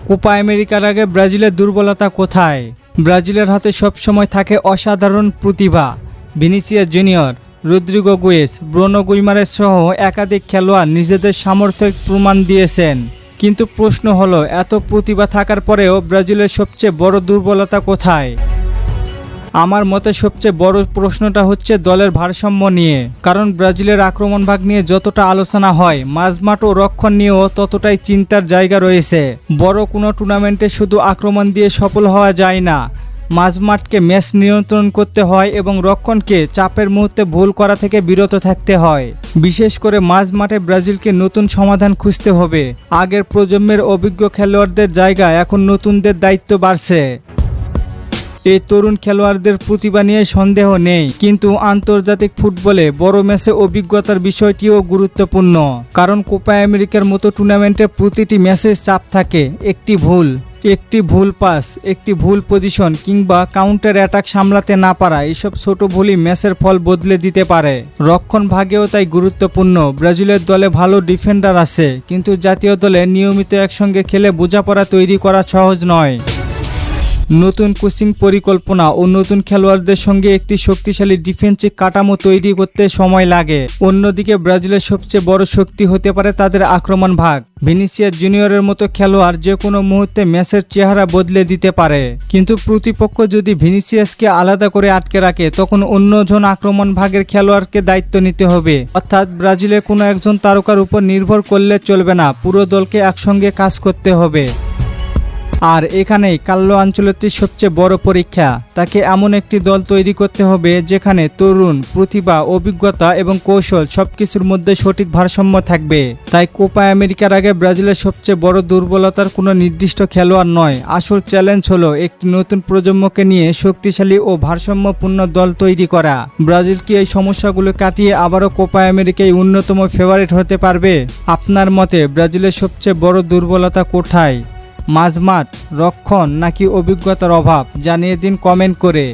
Copa আমেরিকার আগে ব্রাজিলের দুর্বলতা কোথায়? ব্রাজিলের হাতে সবসময় থাকে অসাধারণ প্রতিভা। Vinicius Junior, Rodrygo Goes, Bruno Guimaraes সহ একাধিক খেলোয়াড় নিজেদের সামর্থ্যের প্রমাণ দিয়েছেন। কিন্তু প্রশ্ন হলো, এত প্রতিভা থাকার পরেও ব্রাজিলের সবচেয়ে বড় দুর্বলতা কোথায়? আমার মতে সবচেয়ে বড় প্রশ্নটা হচ্ছে দলের ভারসাম্য নিয়ে। কারণ ব্রাজিলের আক্রমণ ভাগ নিয়ে যতটা আলোচনা হয়, মাঝমাঠ ও রক্ষণ নিয়েও ততটাই চিন্তার জায়গা রয়েছে। বড় কোনো টুর্নামেন্টে শুধু আক্রমণ দিয়ে সফল হওয়া যায় না, মাঝমাঠকে ম্যাচ নিয়ন্ত্রণ করতে হয় এবং রক্ষণকে চাপের মুহূর্তে ভুল করা থেকে বিরত থাকতে হয়। বিশেষ করে মাঝমাঠে ব্রাজিলকে নতুন সমাধান খুঁজতে হবে। আগের প্রজন্মের অভিজ্ঞ খেলোয়াড়দের জায়গায় এখন নতুনদের দায়িত্ব বাড়ছে। এই তরুণ খেলোয়াড়দের প্রতিভা নিয়ে সন্দেহ নেই, কিন্তু আন্তর্জাতিক ফুটবলে বড় ম্যাচে অভিজ্ঞতার বিষয়টিও গুরুত্বপূর্ণ। কারণ কোপা আমেরিকার মতো টুর্নামেন্টে প্রতিটি ম্যাচে চাপ থাকে। একটি ভুল পাস, একটি ভুল পজিশন কিংবা কাউন্টার অ্যাটাক সামলাতে না পারা, এসব ছোট ভুলই ম্যাচের ফল বদলে দিতে পারে। রক্ষণ ভাগেও তাই গুরুত্বপূর্ণ। ব্রাজিলের দলে ভালো ডিফেন্ডার আছে, কিন্তু জাতীয় দলে নিয়মিত একসঙ্গে খেলে বোঝাপড়া তৈরি করা সহজ নয়। নতুন কোচিং পরিকল্পনা ও নতুন খেলোয়াড়দের সঙ্গে একটি শক্তিশালী ডিফেন্সিভ কাঠামো তৈরি করতে সময় লাগে। অন্যদিকে ব্রাজিলের সবচেয়ে বড় শক্তি হতে পারে তাদের আক্রমণ ভাগ। ভিনিসিয়াস জুনিয়রের মতো খেলোয়াড় যে কোনো মুহূর্তে ম্যাচের চেহারা বদলে দিতে পারে। কিন্তু প্রতিপক্ষ যদি ভিনিসিয়াসকে আলাদা করে আটকে রাখে, তখন অন্যজন আক্রমণ ভাগের খেলোয়াড়কে দায়িত্ব নিতে হবে। অর্থাৎ ব্রাজিলের কোনো একজন তারকার উপর নির্ভর করলে চলবে না, পুরো দলকে একসঙ্গে কাজ করতে হবে। আর এখানেই কার্লো আনচেলত্তির সবচেয়ে বড় পরীক্ষা। তাকে এমন একটি দল তৈরি করতে হবে যেখানে তরুণ, প্রতিভা, অভিজ্ঞতা এবং কৌশল সবকিছুর মধ্যে সঠিক ভারসাম্য থাকবে। তাই কোপা আমেরিকার আগে ব্রাজিলের সবচেয়ে বড় দুর্বলতার কোনো নির্দিষ্ট খেলোয়াড় নয়, আসল চ্যালেঞ্জ হলো একটি নতুন প্রজন্মকে নিয়ে শক্তিশালী ও ভারসাম্যপূর্ণ দল তৈরি করা। ব্রাজিল কি এই সমস্যাগুলো কাটিয়ে আবারও কোপা আমেরিকায় অন্যতম ফেভারিট হতে পারবে? আপনার মতে ব্রাজিলের সবচেয়ে বড় দুর্বলতা কোথায়? মাঝমাঠ, রক্ষণ নাকি অভিজ্ঞতার অভাব? জানিয়ে দিন কমেন্ট করে।